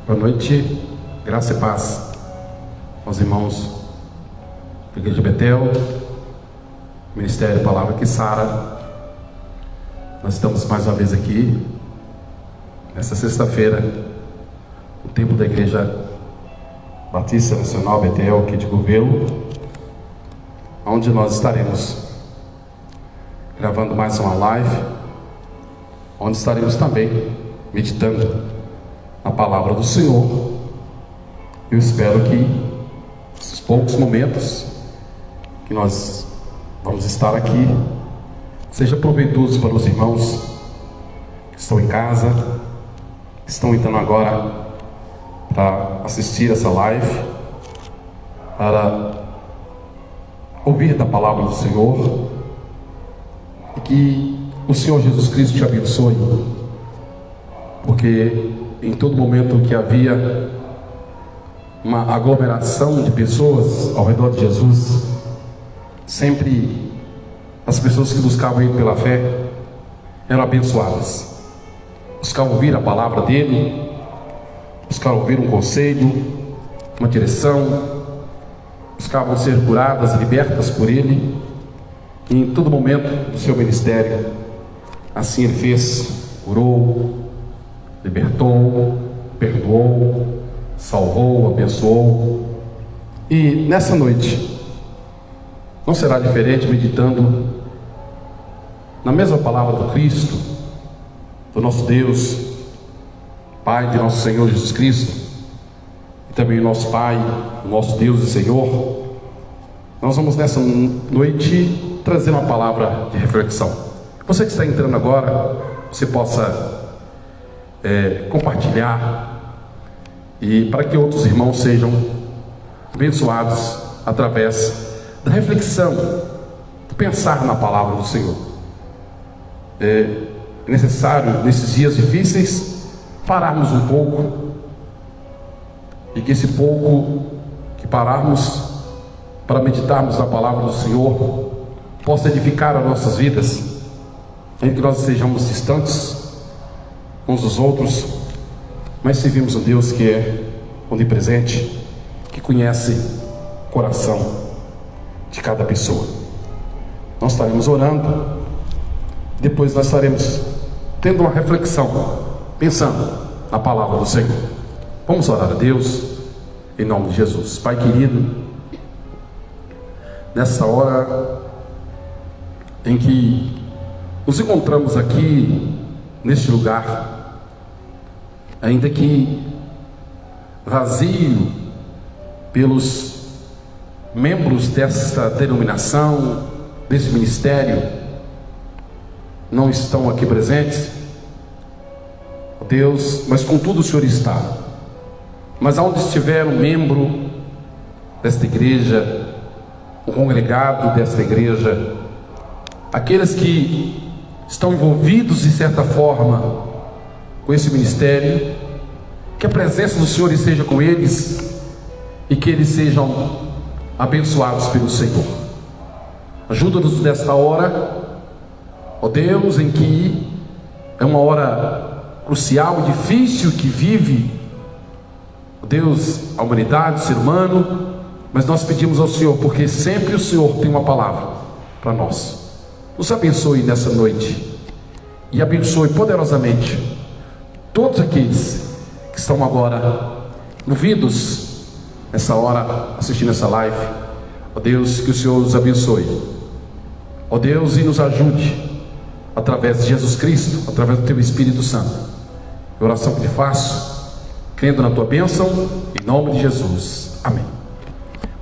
Boa noite, graça e paz aos irmãos da Igreja Betel, Ministério Palavra que Sara. Nós estamos mais uma vez aqui, nesta sexta-feira, no templo da Igreja Batista Nacional Betel, aqui de Govelo, onde nós estaremos gravando mais uma live, onde estaremos também meditando a palavra do Senhor. Eu espero que esses poucos momentos que nós vamos estar aqui seja proveitoso para os irmãos que estão em casa, que estão entrando agora para assistir essa live, para ouvir da palavra do Senhor, e que o Senhor Jesus Cristo te abençoe, porque em todo momento que havia uma aglomeração de pessoas ao redor de Jesus, sempre as pessoas que buscavam Ele pela fé eram abençoadas, buscavam ouvir a palavra dEle, buscavam ouvir um conselho, uma direção, buscavam ser curadas, libertas por Ele. E em todo momento do seu ministério, assim Ele fez: curou, libertou, perdoou, salvou, abençoou. E nessa noite não será diferente, meditando na mesma palavra do Cristo, do nosso Deus, Pai de nosso Senhor Jesus Cristo, e também o nosso Pai, o nosso Deus e Senhor. Nós vamos nessa noite trazer uma palavra de reflexão. Você que está entrando agora, você possa compartilhar, e para que outros irmãos sejam abençoados através da reflexão, do pensar na palavra do Senhor. É necessário, nesses dias difíceis, pararmos um pouco, e que esse pouco que pararmos para meditarmos na palavra do Senhor possa edificar as nossas vidas, em que nós sejamos distantes uns dos outros, mas servimos um Deus que é onipresente, que conhece o coração de cada pessoa. Nós estaremos orando, depois nós estaremos tendo uma reflexão, pensando na palavra do Senhor. Vamos orar a Deus em nome de Jesus. Pai querido, nessa hora em que nos encontramos aqui neste lugar, ainda que vazio pelos membros desta denominação, desse ministério, não estão aqui presentes, Deus, mas contudo o Senhor está. Mas aonde estiver um membro desta igreja, um congregado desta igreja, aqueles que estão envolvidos de certa forma com esse ministério, que a presença do Senhor esteja com eles e que eles sejam abençoados pelo Senhor. Ajuda-nos nesta hora, ó Deus, em que é uma hora crucial e difícil que vive, ó Deus, a humanidade, o ser humano, mas nós pedimos ao Senhor, porque sempre o Senhor tem uma palavra para nós. Nos abençoe nessa noite e abençoe poderosamente todos aqueles que estão agora ouvidos nessa hora, assistindo essa live. Ó Deus, que o Senhor os abençoe, ó Deus, e nos ajude através de Jesus Cristo, através do Teu Espírito Santo. A oração que te faço, crendo na Tua bênção, em nome de Jesus, amém.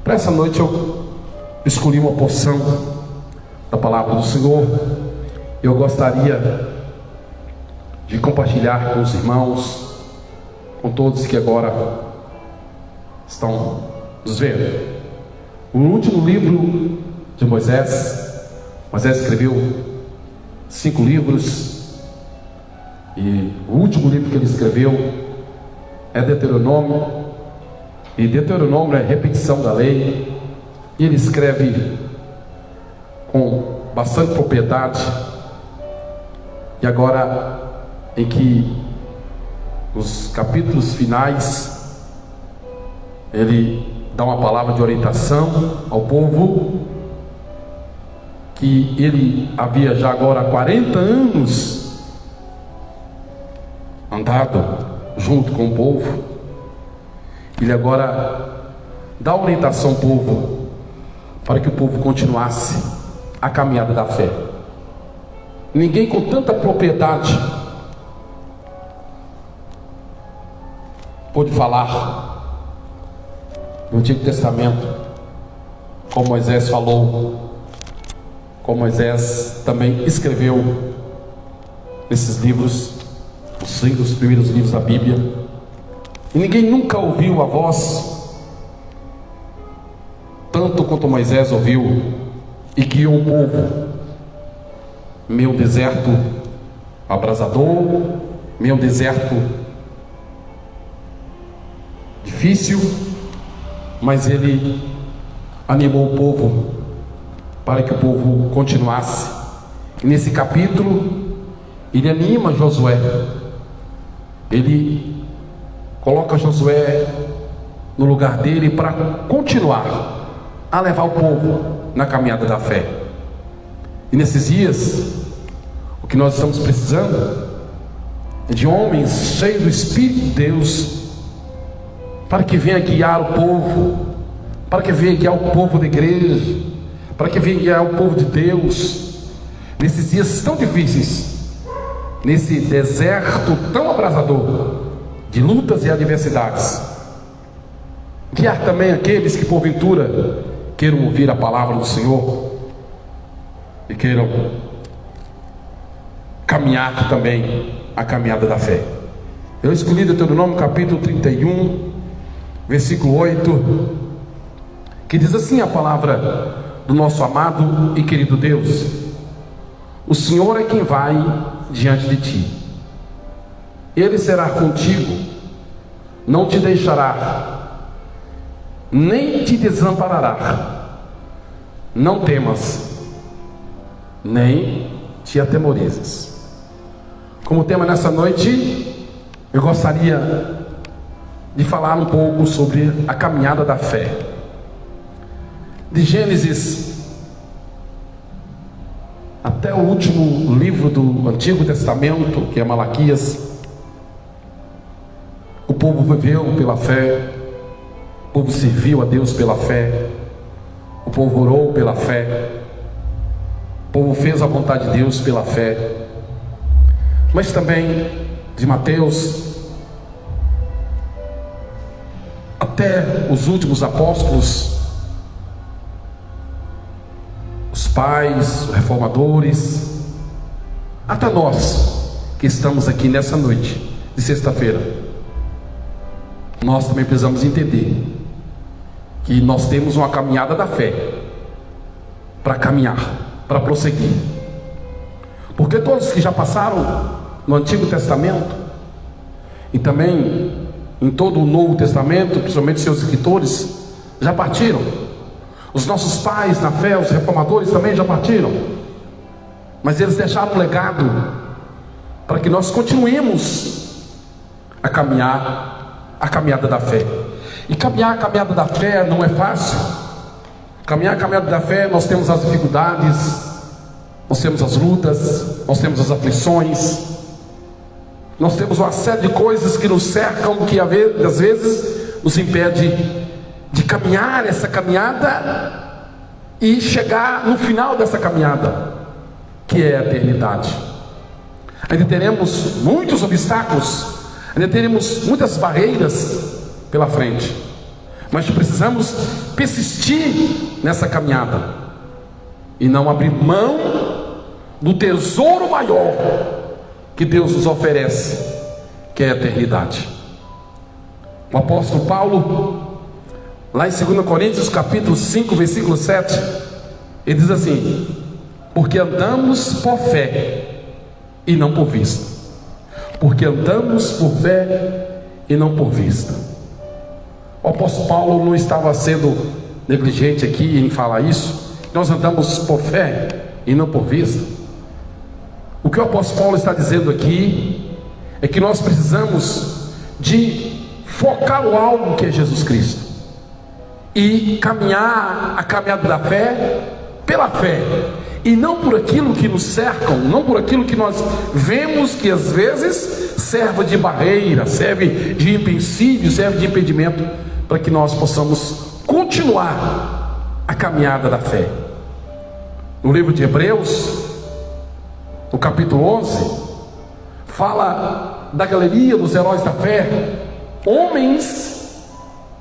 Para essa noite eu escolhi uma porção da palavra do Senhor. Eu gostaria de compartilhar com os irmãos, com todos que agora estão nos vendo, o último livro de Moisés. Moisés escreveu 5 livros, e o último livro que ele escreveu é Deuteronômio, e Deuteronômio é repetição da lei, e ele escreve com bastante propriedade. E agora em que os capítulos finais, ele dá uma palavra de orientação ao povo, que ele havia já agora 40 anos andado junto com o povo. Ele agora dá orientação ao povo, para que o povo continuasse a caminhada da fé. Ninguém com tanta propriedade pôde falar no Antigo Testamento como Moisés falou, como Moisés também escreveu nesses livros, os primeiros livros da Bíblia. E ninguém nunca ouviu a voz tanto quanto Moisés ouviu e guiou o povo. Meu deserto abrasador, meu deserto difícil, mas ele animou o povo para que o povo continuasse. E nesse capítulo ele anima Josué, ele coloca Josué no lugar dele para continuar a levar o povo na caminhada da fé. E nesses dias, o que nós estamos precisando é de homens cheios do Espírito de Deus, para que venha guiar o povo, para que venha guiar o povo da igreja, para que venha guiar o povo de Deus, nesses dias tão difíceis, nesse deserto tão abrasador, de lutas e adversidades. Guiar também aqueles que porventura queiram ouvir a palavra do Senhor e queiram caminhar também a caminhada da fé. Eu escolhi Deuteronômio capítulo 31, versículo 8, que diz assim a palavra do nosso amado e querido Deus: o Senhor é quem vai diante de ti, Ele será contigo, não te deixará, nem te desamparará. Não temas, nem te atemorizes. Como tema nessa noite, eu gostaria de falar um pouco sobre a caminhada da fé. De Gênesis até o último livro do Antigo Testamento, que é Malaquias, o povo viveu pela fé, o povo serviu a Deus pela fé, o povo orou pela fé, o povo fez a vontade de Deus pela fé. Mas também de Mateus até os últimos apóstolos, os pais, os reformadores, até nós que estamos aqui nessa noite de sexta-feira, nós também precisamos entender que nós temos uma caminhada da fé para caminhar, para prosseguir. Porque todos que já passaram no Antigo Testamento e também em todo o Novo Testamento, principalmente seus escritores, já partiram. Os nossos pais na fé, os reformadores também já partiram, mas eles deixaram um legado para que nós continuemos a caminhar a caminhada da fé. E caminhar a caminhada da fé não é fácil. Caminhar a caminhada da fé, nós temos as dificuldades, nós temos as lutas, nós temos as aflições, nós temos uma série de coisas que nos cercam, que às vezes nos impede de caminhar essa caminhada e chegar no final dessa caminhada, que é a eternidade. Ainda teremos muitos obstáculos, ainda teremos muitas barreiras pela frente, mas precisamos persistir nessa caminhada e não abrir mão do tesouro maior que Deus nos oferece, que é a eternidade. O apóstolo Paulo, lá em 2 Coríntios capítulo 5, versículo 7, ele diz assim: porque andamos por fé e não por vista. Porque andamos por fé e não por vista. O apóstolo Paulo não estava sendo negligente aqui em falar isso. Nós andamos por fé e não por vista. O que o apóstolo Paulo está dizendo aqui é que nós precisamos de focar o alvo que é Jesus Cristo e caminhar a caminhada da fé pela fé, e não por aquilo que nos cercam, não por aquilo que nós vemos que às vezes serve de barreira, serve de empecilho, serve de impedimento para que nós possamos continuar a caminhada da fé. No livro de Hebreus, no capítulo 11, fala da galeria dos heróis da fé, homens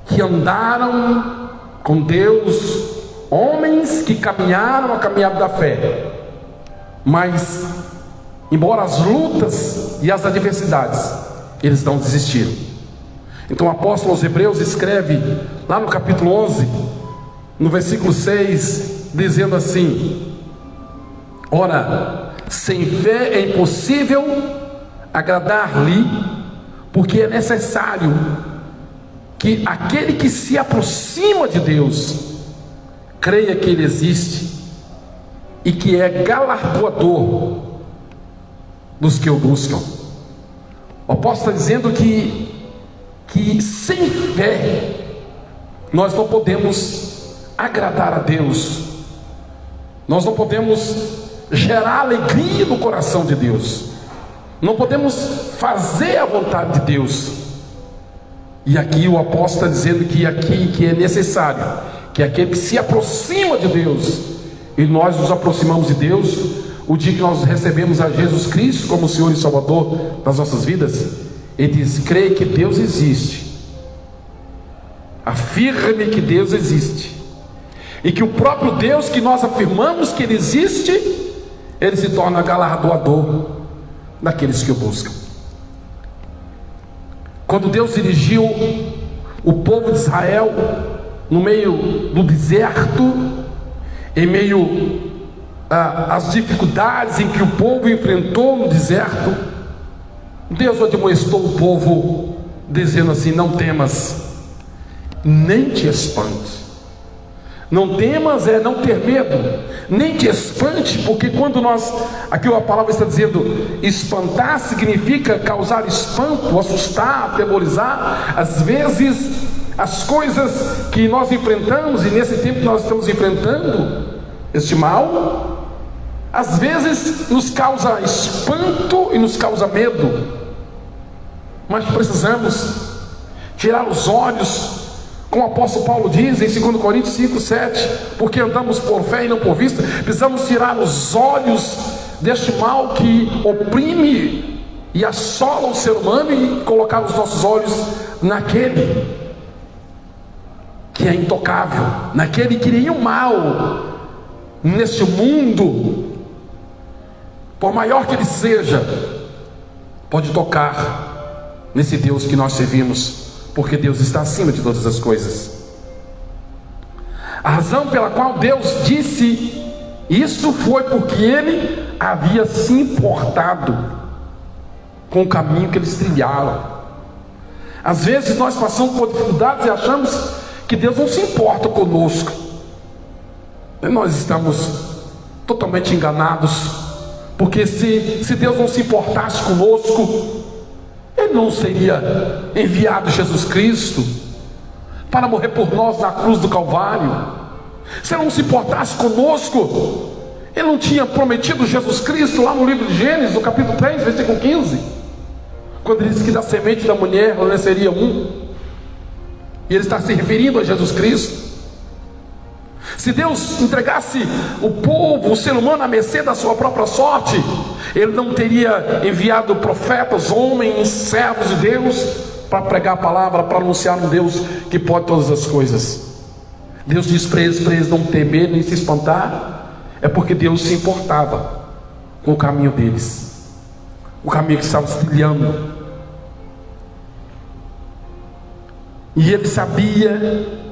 que andaram com Deus, homens que caminharam a caminhada da fé, mas embora as lutas e as adversidades, eles não desistiram. Então o apóstolo aos Hebreus escreve lá no capítulo 11, no versículo 6, dizendo assim: ora, sem fé é impossível agradar-lhe, porque é necessário que aquele que se aproxima de Deus creia que Ele existe e que é galardoador dos que o buscam. O apóstolo está dizendo que sem fé nós não podemos agradar a Deus, nós não podemos gerar alegria no coração de Deus, não podemos fazer a vontade de Deus. E aqui o apóstolo está dizendo que é necessário que aquele que se aproxima de Deus, e nós nos aproximamos de Deus o dia que nós recebemos a Jesus Cristo como Senhor e Salvador das nossas vidas, Ele diz: creia que Deus existe, afirme que Deus existe, e que o próprio Deus que nós afirmamos que Ele existe, Ele se torna galardoador daqueles que o buscam. Quando Deus dirigiu o povo de Israel no meio do deserto, em meio às dificuldades em que o povo enfrentou no deserto, Deus admoestou o povo dizendo assim: não temas, nem te espante. Não temas é não ter medo, nem te espante, porque quando aqui a palavra está dizendo, espantar significa causar espanto, assustar, atemorizar. Às vezes as coisas que nós enfrentamos, e nesse tempo que nós estamos enfrentando este mal, às vezes nos causa espanto e nos causa medo, mas precisamos tirar os olhos, como o apóstolo Paulo diz em 2 Coríntios 5:7, porque andamos por fé e não por vista. Precisamos tirar os olhos deste mal que oprime e assola o ser humano e colocar os nossos olhos naquele que é intocável, naquele que nenhum mal neste mundo, por maior que ele seja, pode tocar nesse Deus que nós servimos, porque Deus está acima de todas as coisas. A razão pela qual Deus disse isso foi porque Ele havia se importado com o caminho que eles trilharam. Às vezes nós passamos por dificuldades e achamos que Deus não se importa conosco. E nós estamos totalmente enganados, porque se Deus não se importasse conosco, Ele não seria enviado Jesus Cristo para morrer por nós na cruz do Calvário. Se Ele não se importasse conosco, Ele não tinha prometido Jesus Cristo lá no livro de Gênesis, no capítulo 3, versículo 15, quando Ele disse que da semente da mulher nasceria um. E Ele está se referindo a Jesus Cristo. Se Deus entregasse o povo, o ser humano, à mercê da sua própria sorte, Ele não teria enviado profetas, homens, servos de Deus, para pregar a palavra, para anunciar um Deus que pode todas as coisas. Deus diz para eles não temer nem se espantar, é porque Deus se importava com o caminho deles, o caminho que estavam trilhando. E Ele sabia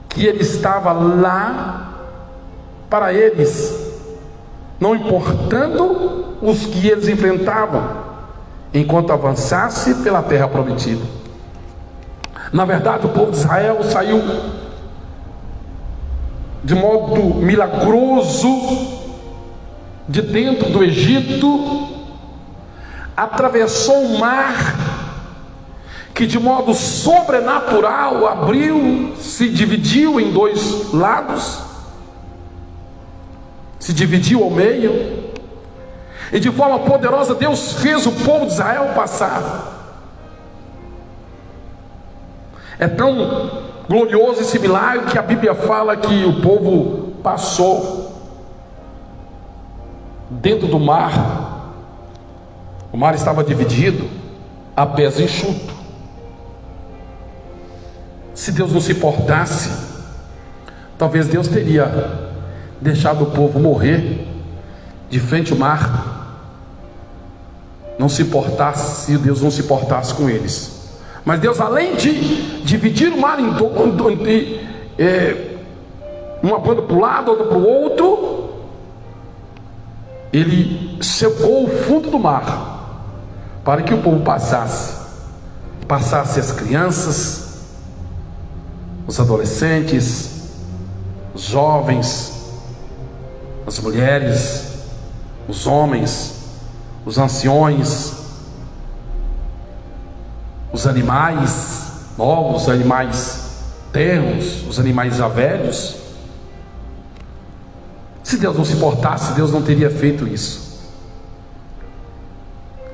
que Ele estava lá para eles, não importando os que eles enfrentavam, enquanto avançasse pela terra prometida. Na verdade, o povo de Israel saiu de modo milagroso de dentro do Egito, atravessou o mar que de modo sobrenatural abriu, se dividiu em dois lados, se dividiu ao meio, e de forma poderosa Deus fez o povo de Israel passar. É tão glorioso esse milagre que a Bíblia fala que o povo passou dentro do mar. O mar estava dividido a pés enxuto. Se Deus não se importasse, talvez Deus teria deixado o povo morrer de frente ao mar. Não se importasse, se Deus não se importasse com eles. Mas Deus, além de dividir o mar em uma banda para um lado, outra para o outro, Ele secou o fundo do mar para que o povo passasse as crianças, os adolescentes, os jovens, as mulheres, os homens, os anciões, os animais novos, os animais tenros, os animais já velhos. Se Deus não se importasse, Deus não teria feito isso.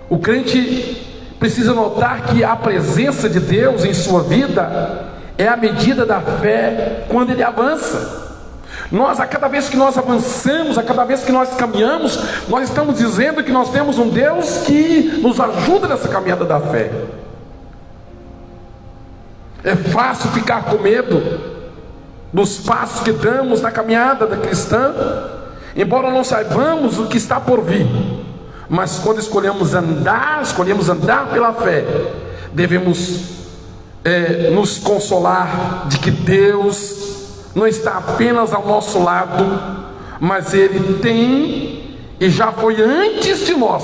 O crente precisa notar que a presença de Deus em sua vida é a medida da fé quando ele avança. A cada vez que nós avançamos, a cada vez que nós caminhamos, nós estamos dizendo que nós temos um Deus que nos ajuda nessa caminhada da fé. É fácil ficar com medo dos passos que damos na caminhada da cristã, embora não saibamos o que está por vir. Mas quando escolhemos andar pela fé, devemos nos consolar de que Deus não está apenas ao nosso lado, mas Ele tem e já foi antes de nós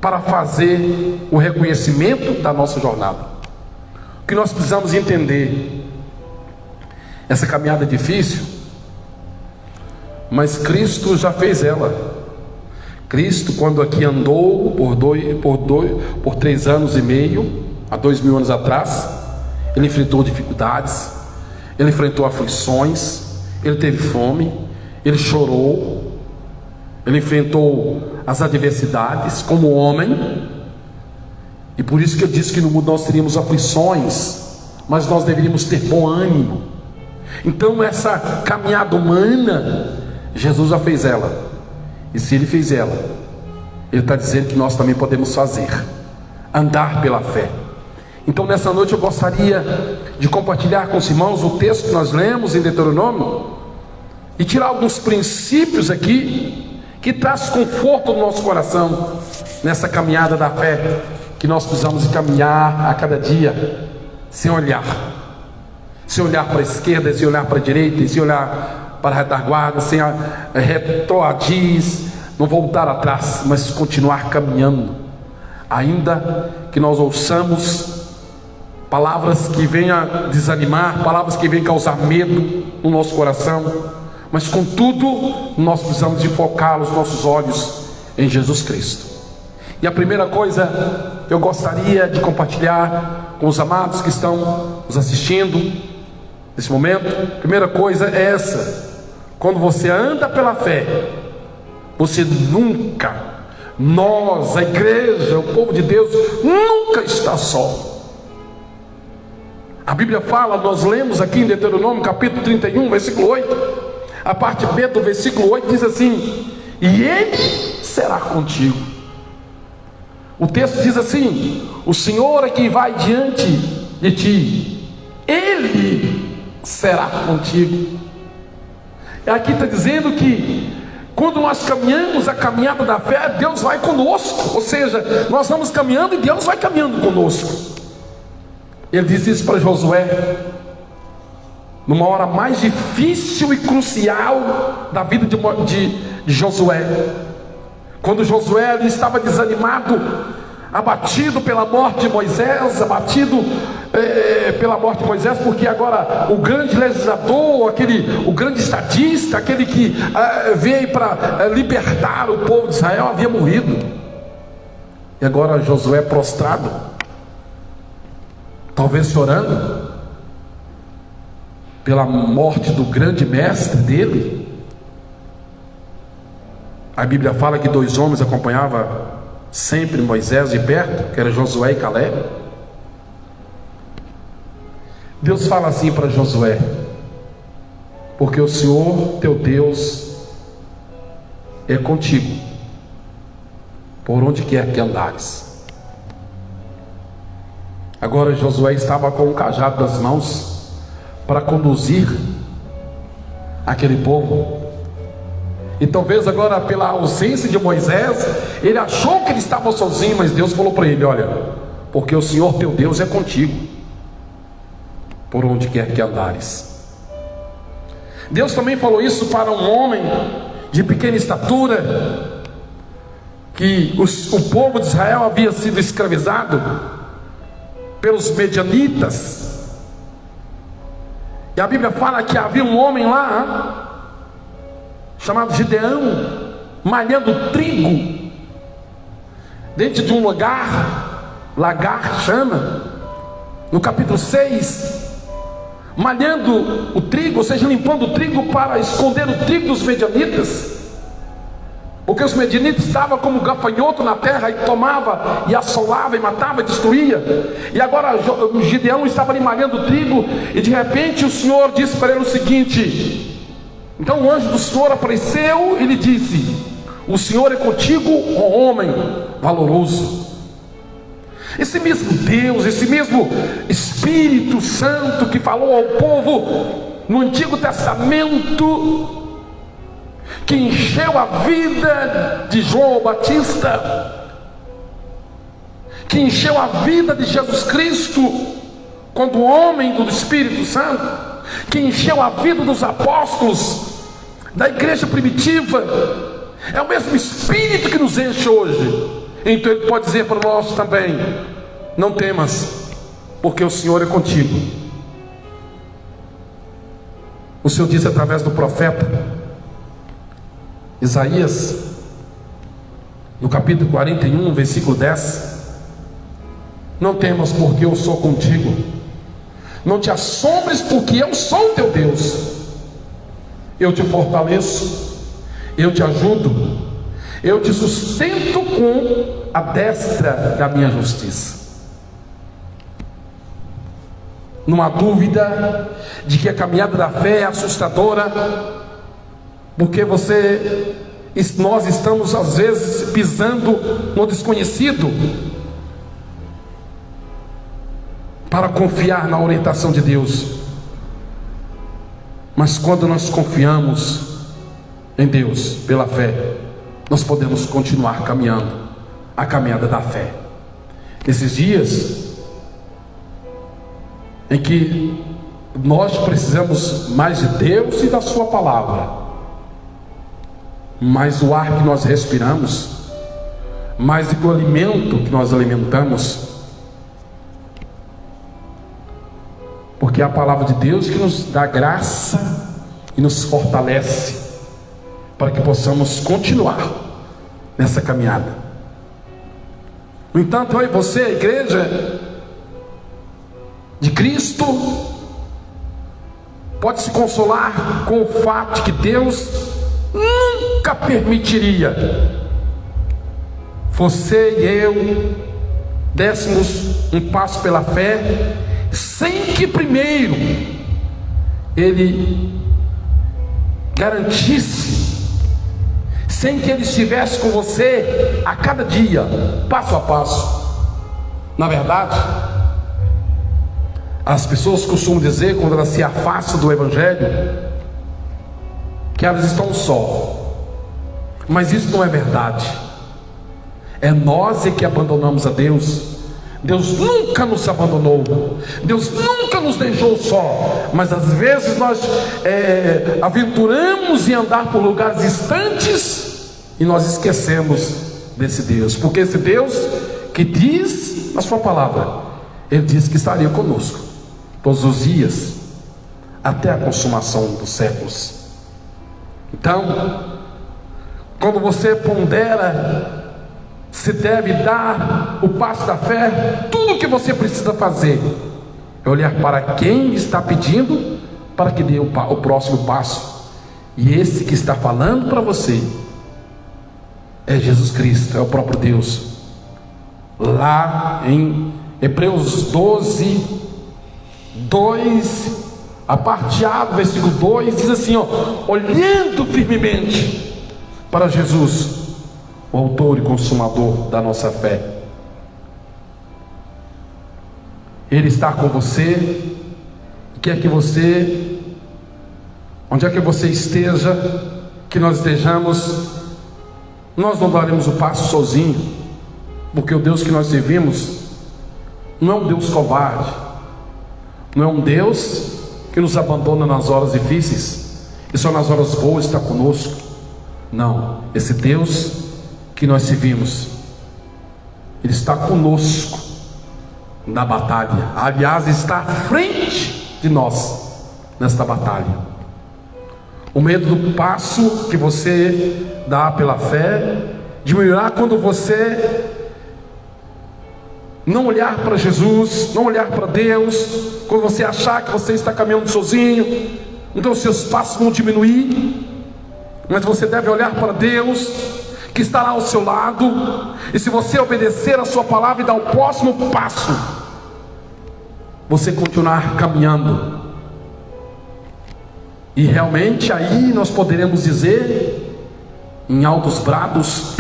para fazer o reconhecimento da nossa jornada. O que nós precisamos entender, essa caminhada é difícil, mas Cristo já fez ela. Cristo, quando aqui andou por 3 anos e meio, há 2000 anos atrás, Ele enfrentou dificuldades, Ele enfrentou aflições, Ele teve fome, Ele chorou, Ele enfrentou as adversidades como homem. E por isso que eu disse que no mundo nós teríamos aflições, mas nós deveríamos ter bom ânimo. Então essa caminhada humana, Jesus já fez ela. E se Ele fez ela, Ele está dizendo que nós também podemos fazer, andar pela fé. Então nessa noite eu gostaria de compartilhar com os irmãos o texto que nós lemos em Deuteronômio, e tirar alguns princípios aqui, que traz conforto no nosso coração, nessa caminhada da fé, que nós precisamos caminhar a cada dia, sem olhar para a esquerda, sem olhar para a direita, sem olhar para a retaguarda, sem retroagir, não voltar atrás, mas continuar caminhando, ainda que nós ouçamos palavras que venham desanimar, palavras que venham causar medo no nosso coração, mas contudo nós precisamos de focar os nossos olhos em Jesus Cristo. E a primeira coisa que eu gostaria de compartilhar com os amados que estão nos assistindo nesse momento, a primeira coisa é essa: quando você anda pela fé, você nunca, nós, a igreja, o povo de Deus, nunca está só. A Bíblia fala, nós lemos aqui em Deuteronômio capítulo 31, versículo 8, a parte B do versículo 8 diz assim: e Ele será contigo. O texto diz assim: o Senhor é quem vai diante de ti, Ele será contigo. E aqui está dizendo que quando nós caminhamos a caminhada da fé, Deus vai conosco, ou seja, nós vamos caminhando e Deus vai caminhando conosco. Ele disse isso para Josué, numa hora mais difícil e crucial da vida de Josué, quando Josué ele estava desanimado, abatido pela morte de Moisés, porque agora o grande legislador, o grande estadista, aquele que veio para libertar o povo de Israel, havia morrido. E agora Josué prostrado, talvez chorando pela morte do grande mestre dele. A Bíblia fala que 2 homens acompanhavam sempre Moisés de perto, que era Josué e Caleb. Deus fala assim para Josué: porque o Senhor teu Deus é contigo, por onde quer que andares. Agora Josué estava com um cajado nas mãos para conduzir aquele povo. E talvez agora, pela ausência de Moisés, ele achou que ele estava sozinho, mas Deus falou para ele: olha, porque o Senhor teu Deus é contigo, por onde quer que andares. Deus também falou isso para um homem de pequena estatura, que o povo de Israel havia sido escravizado pelos medianitas. E a Bíblia fala que havia um homem lá, chamado Gideão, malhando trigo dentro de um lagar chama, no capítulo 6, malhando o trigo, ou seja, limpando o trigo para esconder o trigo dos medianitas, porque os medianitas estavam como gafanhoto na terra e tomava e assolava e matava e destruía. E agora Gideão estava ali malhando o trigo, e de repente o Senhor disse para ele o seguinte: então o anjo do Senhor apareceu e lhe disse: o Senhor é contigo, ó homem valoroso. Esse mesmo Deus, esse mesmo Espírito Santo que falou ao povo no Antigo Testamento, que encheu a vida de João Batista, que encheu a vida de Jesus Cristo quando homem do Espírito Santo, que encheu a vida dos apóstolos, da igreja primitiva, é o mesmo Espírito que nos enche hoje. Então ele pode dizer para nós também: não temas, porque o Senhor é contigo. O Senhor disse através do profeta Isaías, no capítulo 41, versículo 10: não temas, porque eu sou contigo. Não te assombres, porque eu sou o teu Deus. Eu te fortaleço, eu te ajudo, eu te sustento com a destra da minha justiça. Não há dúvida de que a caminhada da fé é assustadora, porque nós estamos às vezes pisando no desconhecido para confiar na orientação de Deus. Mas quando nós confiamos em Deus pela fé, nós podemos continuar caminhando a caminhada da fé. Nesses dias em que nós precisamos mais de Deus e da sua palavra, mais do ar que nós respiramos, mais do alimento que nós alimentamos, porque é a palavra de Deus que nos dá graça e nos fortalece para que possamos continuar nessa caminhada. No entanto, eu e você, a igreja de Cristo, pode se consolar com o fato de que Deus nunca permitiria você e eu dessemos um passo pela fé sem que primeiro Ele garantisse, sem que Ele estivesse com você a cada dia, passo a passo. Na verdade, as pessoas costumam dizer, quando elas se afastam do Evangelho, que elas estão só, mas isso não é verdade. É nós que abandonamos a Deus. Deus nunca nos abandonou, Deus nunca nos deixou só, mas às vezes nós aventuramos em andar por lugares distantes e nós esquecemos desse Deus, porque esse Deus que diz na sua palavra, Ele diz que estaria conosco todos os dias, até a consumação dos séculos. Então, quando você pondera se deve dar o passo da fé, tudo o que você precisa fazer é olhar para quem está pedindo para que dê o próximo passo. E esse que está falando para você é Jesus Cristo, é o próprio Deus. Lá em Hebreus 12, 2, a parte A do versículo 2, diz assim, olhando firmemente para Jesus, o autor e consumador da nossa fé. Ele está com você, quer que você, onde é que você esteja, que nós estejamos, nós não daremos o passo sozinho, porque o Deus que nós servimos não é um Deus covarde, não é um Deus que nos abandona nas horas difíceis e só nas horas boas está conosco. Não, esse Deus que nós servimos, Ele está conosco na batalha. Aliás, está à frente de nós nesta batalha. O medo do passo que você dá pela fé diminuirá quando você não olhar para Jesus, não olhar para Deus. Quando você achar que você está caminhando sozinho, então seus passos vão diminuir. Mas você deve olhar para Deus, que estará ao seu lado. E se você obedecer a sua palavra e dar o próximo passo, você continuar caminhando. E realmente aí nós poderemos dizer, em altos brados,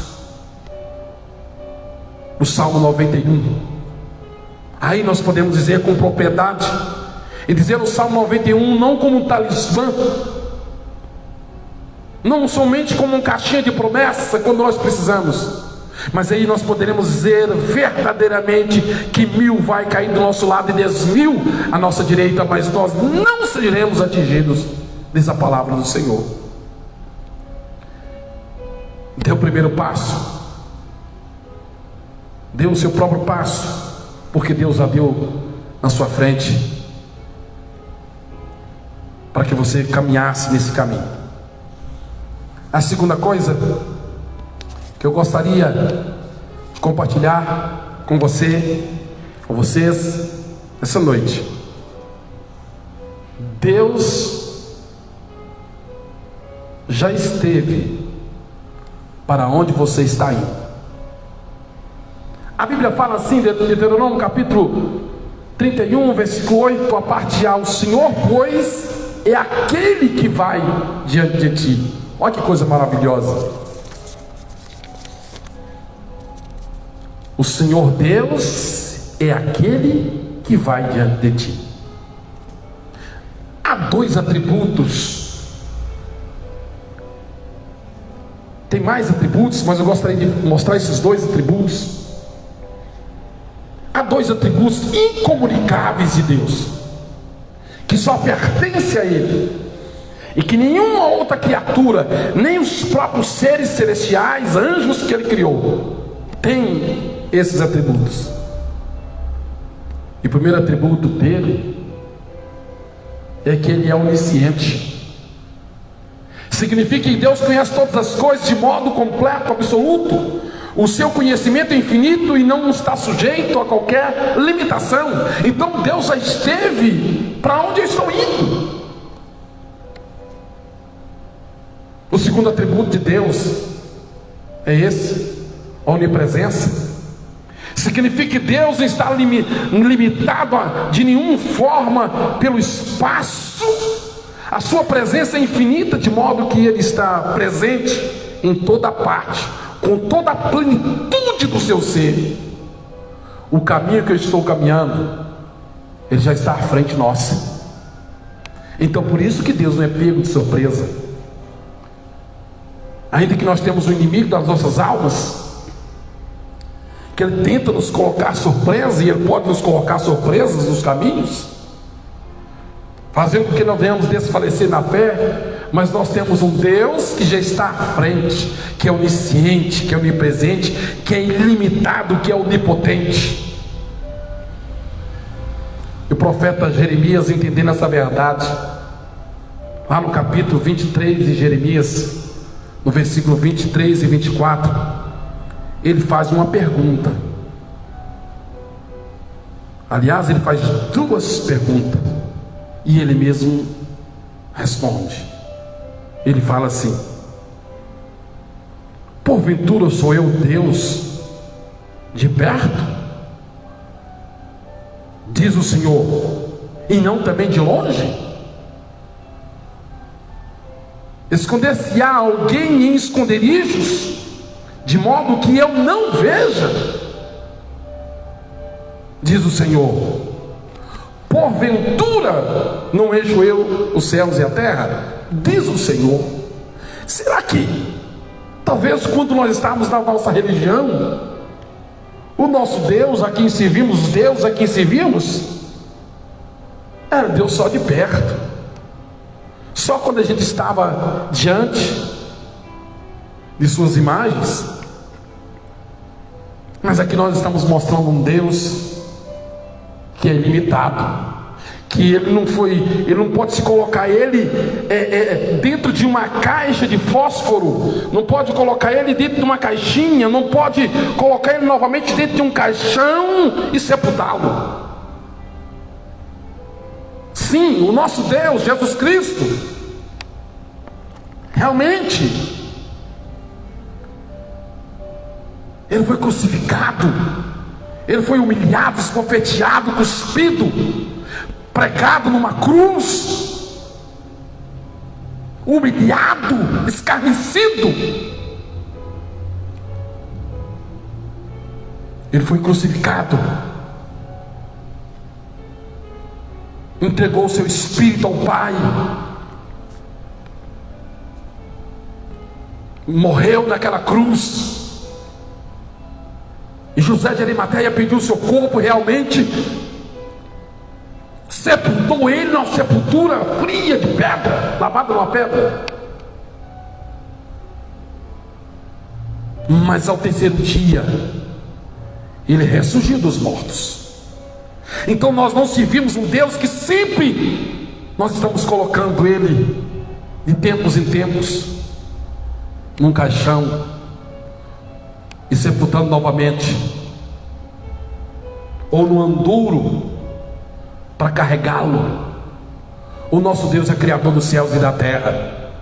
o Salmo 91. Aí nós podemos dizer com propriedade, e dizer o Salmo 91 não como um talismã, não somente como um caixinha de promessa quando nós precisamos, mas aí nós poderemos dizer verdadeiramente que 1000 vai cair do nosso lado e 10.000 à nossa direita, mas nós não seremos atingidos, diz a palavra do Senhor. Dê o primeiro passo, dê o seu próprio passo, porque Deus já deu na sua frente, para que você caminhasse nesse caminho. A segunda coisa que eu gostaria de compartilhar com você, com vocês, essa noite: Deus já esteve para onde você está indo. A Bíblia fala assim, em Deuteronômio capítulo 31, versículo 8, a parte A: o Senhor, pois, é aquele que vai diante de ti. Olha que coisa maravilhosa. O Senhor Deus é aquele que vai diante de ti. Há dois atributos. Tem mais atributos, mas eu gostaria de mostrar esses dois atributos. Há dois atributos incomunicáveis de Deus, que só pertence a Ele, e que nenhuma outra criatura, nem os próprios seres celestiais, anjos que Ele criou, tem esses atributos. E o primeiro atributo dele é que Ele é onisciente. Significa que Deus conhece todas as coisas de modo completo, absoluto. O seu conhecimento é infinito e não está sujeito a qualquer limitação. Então Deus já esteve para onde eu estou indo. O segundo atributo de Deus é esse: a onipresença. Significa que Deus não está limitado de nenhuma forma pelo espaço. A sua presença é infinita, de modo que Ele está presente em toda parte, com toda a plenitude do seu ser. O caminho que eu estou caminhando, Ele já está à frente nossa. Então por isso que Deus não é pego de surpresa. Ainda que nós temos o inimigo das nossas almas, que ele tenta nos colocar surpresa, e ele pode nos colocar surpresas nos caminhos, fazendo com que não venhamos desfalecer na fé. Mas nós temos um Deus que já está à frente, que é onisciente, que é onipresente, que é ilimitado, que é onipotente. E o profeta Jeremias, entendendo essa verdade, lá no capítulo 23 de Jeremias, no versículo 23 e 24, ele faz uma pergunta. Aliás, ele faz duas perguntas e ele mesmo responde. Ele fala assim: porventura sou eu Deus de perto, diz o Senhor, e não também de longe? Esconder-se-á alguém em esconderijos, de modo que eu não veja, diz o Senhor. Porventura não encho eu os céus e a terra, diz o Senhor. Será que talvez quando nós estávamos na nossa religião, o nosso Deus a quem servimos, os deuses a quem servimos, era Deus só de perto, só quando a gente estava diante de suas imagens? Mas aqui nós estamos mostrando um Deus que é ilimitado, que ele não pode se colocar ele dentro de uma caixa de fósforo, não pode colocar ele dentro de uma caixinha, não pode colocar ele novamente dentro de um caixão e sepultá-lo. Sim, o nosso Deus, Jesus Cristo, realmente, ele foi crucificado, ele foi humilhado, esbofeteado, cuspido, pregado numa cruz, humilhado, escarnecido. Ele foi crucificado, entregou o seu espírito ao Pai, morreu naquela cruz, e José de Arimateia pediu o seu corpo, realmente sepultou ele numa sepultura fria de pedra, lavada numa pedra. Mas ao terceiro dia ele ressurgiu dos mortos. Então nós não servimos um Deus que sempre nós estamos colocando ele de tempos em tempos num caixão e sepultando novamente, ou no andouro para carregá-lo. O nosso Deus é criador dos céus e da terra.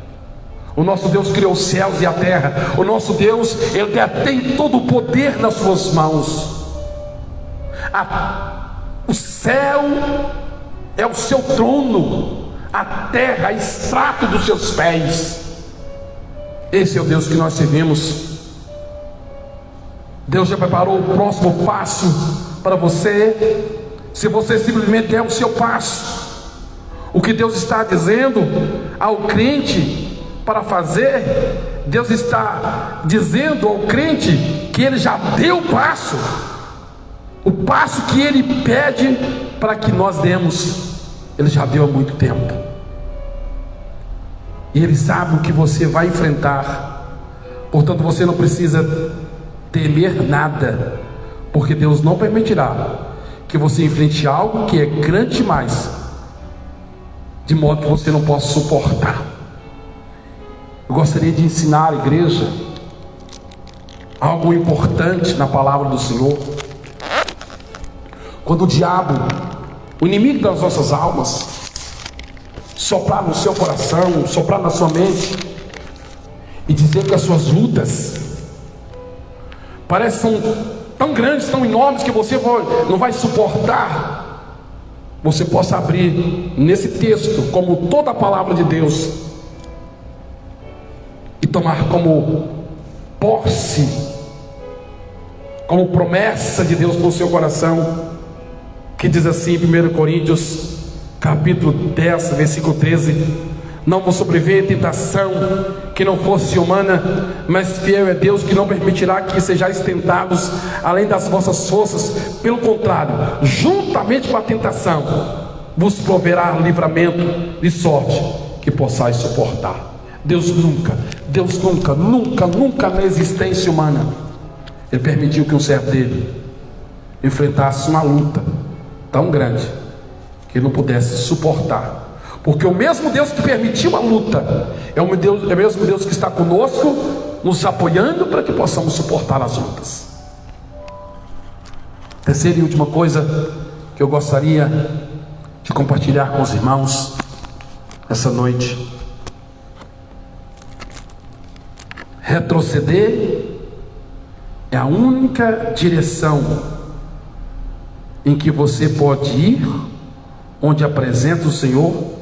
O nosso Deus criou os céus e a terra. O nosso Deus, ele detém todo o poder nas suas mãos. O céu é o seu trono, a terra é extrato dos seus pés. Esse é o Deus que nós servimos. Deus já preparou o próximo passo para você, se você simplesmente der o seu passo. O que Deus está dizendo ao crente para fazer, Deus está dizendo ao crente que ele já deu o passo que ele pede para que nós demos, ele já deu há muito tempo. E ele sabe o que você vai enfrentar, portanto você não precisa temer nada, porque Deus não permitirá que você enfrente algo que é grande demais, de modo que você não possa suportar. Eu gostaria de ensinar a igreja algo importante na palavra do Senhor. Quando o diabo, o inimigo das nossas almas, soprar no seu coração, soprar na sua mente e dizer que as suas lutas parecem tão grandes, tão enormes, que você não vai suportar, você possa abrir nesse texto, como toda a palavra de Deus, e tomar como posse, como promessa de Deus no seu coração, que diz assim em 1 Coríntios capítulo 10, versículo 13: não vos sobreveia tentação que não fosse humana, mas fiel é Deus, que não permitirá que sejais tentados além das vossas forças. Pelo contrário, juntamente com a tentação, vos proverá livramento, de sorte que possais suportar. Deus nunca na existência humana, ele permitiu que um servo dele enfrentasse uma luta tão grande que ele não pudesse suportar. Porque o mesmo Deus que permitiu a luta é o mesmo Deus que está conosco, nos apoiando para que possamos suportar as lutas. Terceira e última coisa que eu gostaria de compartilhar com os irmãos essa noite. Retroceder é a única direção em que você pode ir onde a presença do Senhor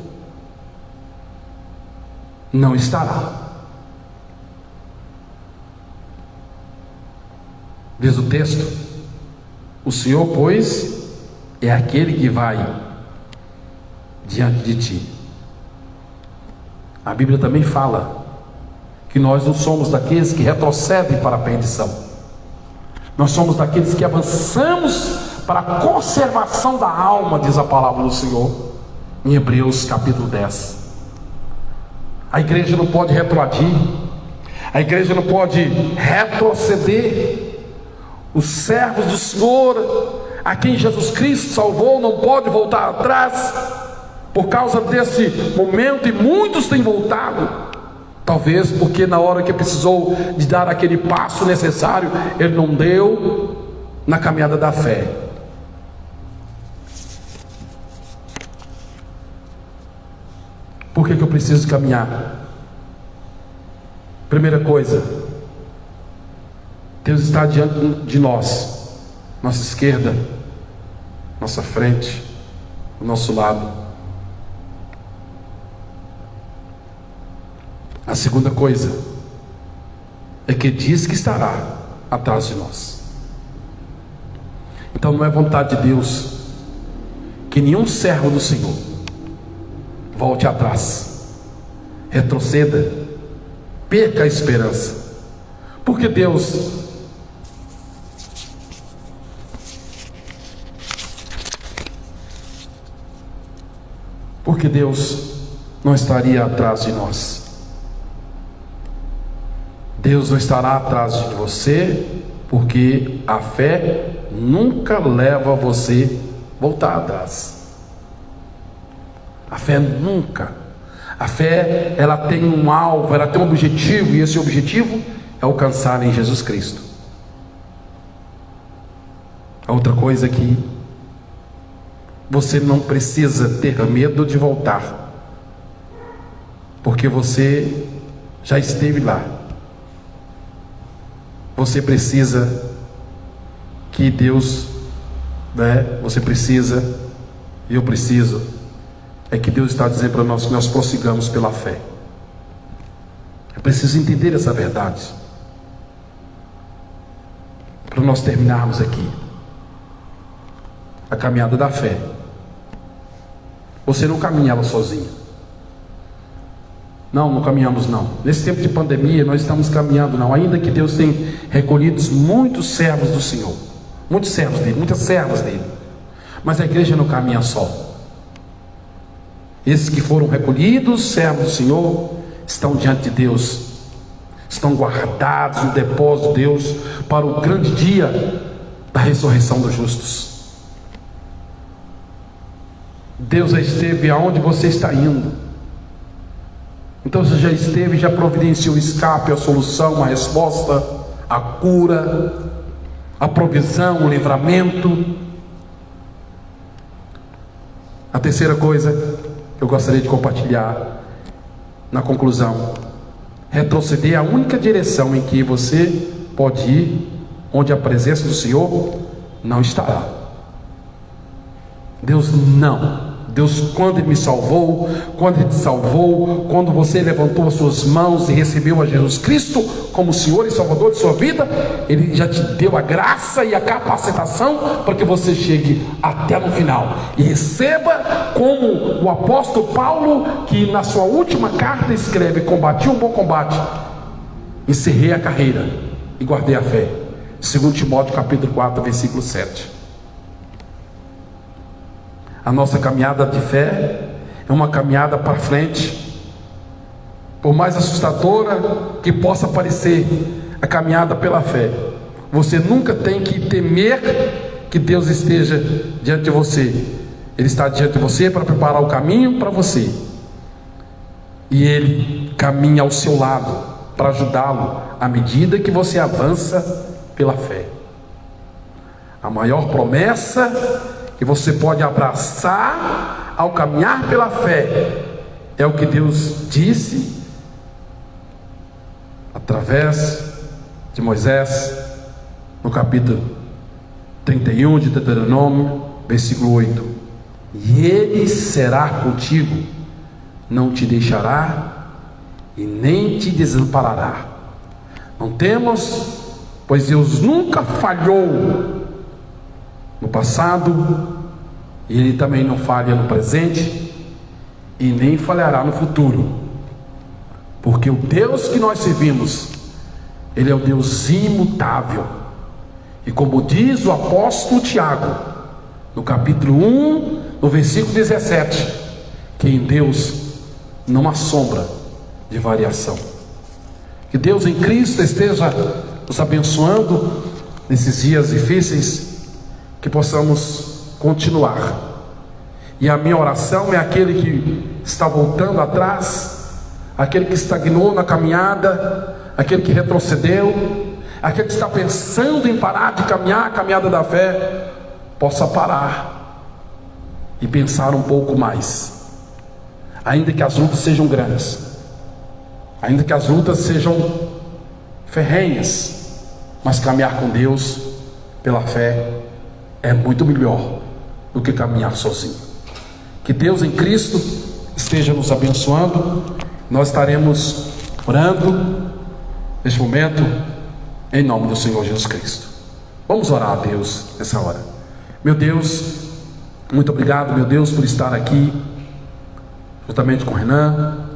não estará. Diz o texto: o Senhor, pois, é aquele que vai diante de ti. A Bíblia também fala que nós não somos daqueles que retrocedem para a perdição. Nós somos daqueles que avançamos para a conservação da alma, diz a palavra do Senhor em Hebreus capítulo 10. A igreja não pode retroagir, a igreja não pode retroceder. Os servos do Senhor, a quem Jesus Cristo salvou, não pode voltar atrás por causa desse momento, e muitos têm voltado. Talvez porque na hora que precisou de dar aquele passo necessário, ele não deu na caminhada da fé. Por que eu preciso caminhar? Primeira coisa, Deus está diante de nós, nossa esquerda, nossa frente, o nosso lado. A segunda coisa é que diz que estará atrás de nós. Então não é vontade de Deus que nenhum servo do Senhor volte atrás, retroceda, perca a esperança, porque Deus não estaria atrás de nós. Deus não estará atrás de você, porque a fé nunca leva você a voltar atrás. A fé nunca. A fé, ela tem um alvo, ela tem um objetivo, e esse objetivo é alcançar em Jesus Cristo. A outra coisa é que você não precisa ter medo de voltar, porque você já esteve lá. Você precisa que Deus, você precisa, e eu preciso, é que Deus está dizendo para nós que nós prossigamos pela fé. É preciso entender essa verdade, para nós terminarmos aqui a caminhada da fé. Você não caminhava sozinho. Não caminhamos não. Nesse tempo de pandemia nós estamos caminhando não. Ainda que Deus tenha recolhido muitos servos do Senhor, muitos servos dele, muitas servas dele, mas a igreja não caminha só. Esses que foram recolhidos, servos do Senhor, estão diante de Deus, estão guardados no depósito de Deus para o grande dia da ressurreição dos justos. Deus já esteve aonde você está indo. Então você já esteve, já providenciou o escape, a solução, a resposta, a cura, a provisão, o livramento. A terceira coisa que eu gostaria de compartilhar na conclusão: retroceder é a única direção em que você pode ir onde a presença do Senhor não estará. Deus, quando Ele me salvou, quando Ele te salvou, quando você levantou as suas mãos e recebeu a Jesus Cristo como Senhor e Salvador de sua vida, Ele já te deu a graça e a capacitação para que você chegue até no final e receba, como o apóstolo Paulo, que na sua última carta escreve: combati um bom combate, encerrei a carreira e guardei a fé. 2 Timóteo capítulo 4, versículo 7. A nossa caminhada de fé é uma caminhada para frente. Por mais assustadora que possa parecer a caminhada pela fé, você nunca tem que temer que Deus esteja diante de você. Ele está diante de você para preparar o caminho para você, e Ele caminha ao seu lado para ajudá-lo à medida que você avança pela fé. A maior promessa que você pode abraçar ao caminhar pela fé, é o que Deus disse através de Moisés, no capítulo 31 de Deuteronômio, versículo 8: e Ele será contigo, não te deixará e nem te desamparará. Não temos, pois Deus nunca falhou no passado, e Ele também não falha no presente, e nem falhará no futuro, porque o Deus que nós servimos, Ele é o Deus imutável. E como diz o apóstolo Tiago, no capítulo 1, no versículo 17, que em Deus não há sombra de variação. Que Deus em Cristo esteja nos abençoando nesses dias difíceis, que possamos continuar. E a minha oração é aquele que está voltando atrás, aquele que estagnou na caminhada, aquele que retrocedeu, aquele que está pensando em parar de caminhar a caminhada da fé, possa parar e pensar um pouco mais. Ainda que as lutas sejam grandes, ainda que as lutas sejam ferrenhas, mas caminhar com Deus pela fé é muito melhor do que caminhar sozinho. Que Deus em Cristo esteja nos abençoando. Nós estaremos orando neste momento em nome do Senhor Jesus Cristo. Vamos orar a Deus nessa hora. Meu Deus, muito obrigado, meu Deus, por estar aqui juntamente com o Renan.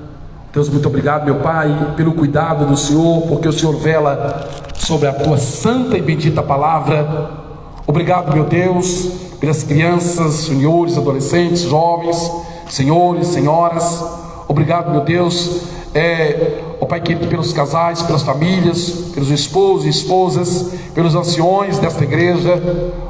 Deus, muito obrigado, meu Pai, pelo cuidado do Senhor, porque o Senhor vela sobre a tua santa e bendita palavra. Obrigado, meu Deus, pelas crianças, senhores, adolescentes, jovens, senhores, senhoras. Obrigado, meu Deus, ó Pai querido, pelos casais, pelas famílias, pelos esposos e esposas, pelos anciões desta igreja.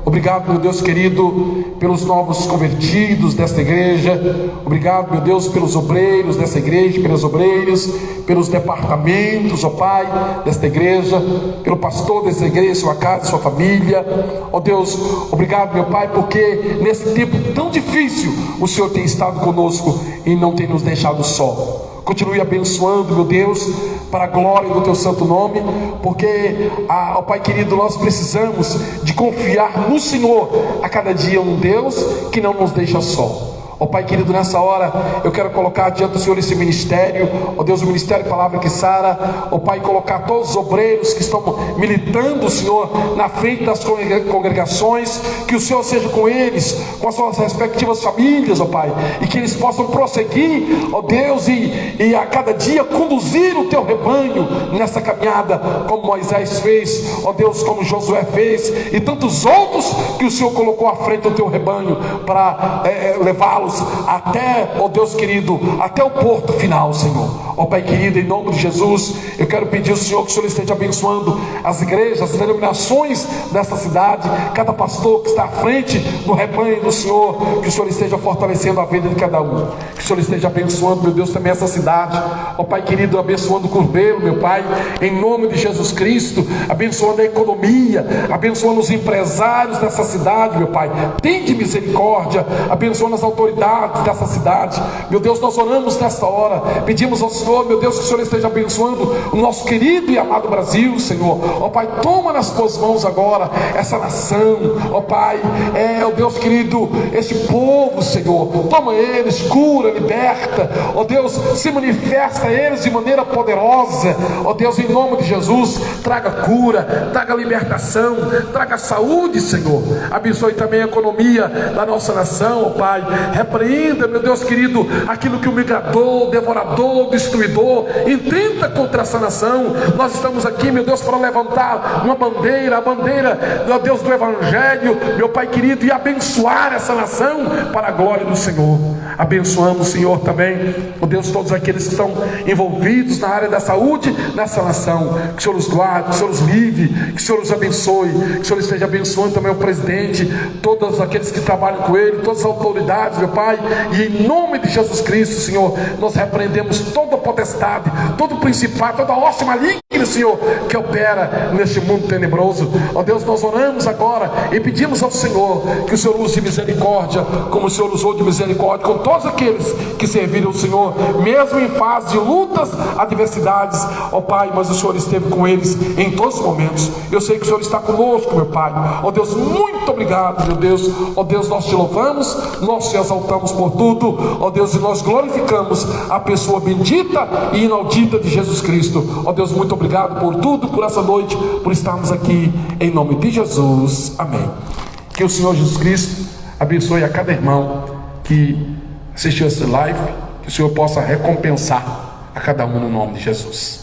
Obrigado, meu Deus querido, pelos novos convertidos desta igreja. Obrigado, meu Deus, pelos obreiros desta igreja, pelas obreiras, pelos departamentos, ó Pai, desta igreja, pelo pastor desta igreja, sua casa, sua família. Ó Deus, obrigado, meu Pai, porque nesse tempo tão difícil o Senhor tem estado conosco e não tem nos deixado só. Continue abençoando, meu Deus, para a glória do teu santo nome, porque, ó Pai querido, nós precisamos de confiar no Senhor a cada dia, um Deus que não nos deixa só. Ó Pai querido, nessa hora eu quero colocar diante do Senhor esse ministério, ó Deus, o ministério Palavra que Sara, ó Pai, colocar todos os obreiros que estão militando, Senhor, na frente das congregações, que o Senhor seja com eles, com as suas respectivas famílias, ó Pai, e que eles possam prosseguir, ó Deus, e a cada dia conduzir o teu rebanho nessa caminhada, como Moisés fez, ó Deus, como Josué fez, e tantos outros que o Senhor colocou à frente do teu rebanho, para levá-los até, ó Deus querido, até o porto final, Senhor. Ó Pai querido, em nome de Jesus, eu quero pedir ao Senhor que o Senhor esteja abençoando as igrejas, as denominações dessa cidade, cada pastor que está à frente do rebanho do Senhor, que o Senhor esteja fortalecendo a vida de cada um, que o Senhor esteja abençoando, meu Deus, também essa cidade, ó Pai querido, abençoando o Curvelo, meu Pai, em nome de Jesus Cristo, abençoando a economia, abençoando os empresários dessa cidade, meu Pai, tende misericórdia, abençoando as autoridades dessa cidade, meu Deus. Nós oramos nesta hora, pedimos ao Senhor, meu Deus, que o Senhor esteja abençoando o nosso querido e amado Brasil, Senhor. Ó Pai, toma nas tuas mãos agora essa nação, ó Pai, ó Deus querido, esse povo, Senhor, toma eles, cura, liberta, ó Deus, se manifesta a eles de maneira poderosa, ó Deus, em nome de Jesus, traga cura, traga libertação, traga saúde, Senhor. Abençoe também a economia da nossa nação, ó Pai. Repreenda, meu Deus querido, aquilo que o migrador, devorador, destruidor intenta contra essa nação. Nós estamos aqui, meu Deus, para levantar uma bandeira, a bandeira, meu Deus, do Evangelho, meu Pai querido, e abençoar essa nação para a glória do Senhor. Abençoamos, Senhor, também, ó Deus, todos aqueles que estão envolvidos na área da saúde nessa nação. Que o Senhor os guarde, que o Senhor os livre, que o Senhor os abençoe, que o Senhor esteja abençoando também o presidente, todos aqueles que trabalham com ele, todas as autoridades, meu Pai, e em nome de Jesus Cristo, Senhor, nós repreendemos toda potestade, todo principado, toda hoste maligna aquele, Senhor, que opera neste mundo tenebroso. Ó Deus, nós oramos agora e pedimos ao Senhor que o Senhor use de misericórdia, como o Senhor usou de misericórdia com todos aqueles que serviram o Senhor, mesmo em fase de lutas, adversidades, ó Pai, mas o Senhor esteve com eles em todos os momentos. Eu sei que o Senhor está conosco, meu Pai. Ó Deus, muito obrigado, meu Deus. Ó Deus, nós te louvamos, nós te exaltamos por tudo, ó Deus, e nós glorificamos a pessoa bendita e inaudita de Jesus Cristo. Ó Deus, muito obrigado por tudo, por essa noite, por estarmos aqui, em nome de Jesus, amém. Que o Senhor Jesus Cristo abençoe a cada irmão que assistiu essa live, que o Senhor possa recompensar a cada um no nome de Jesus.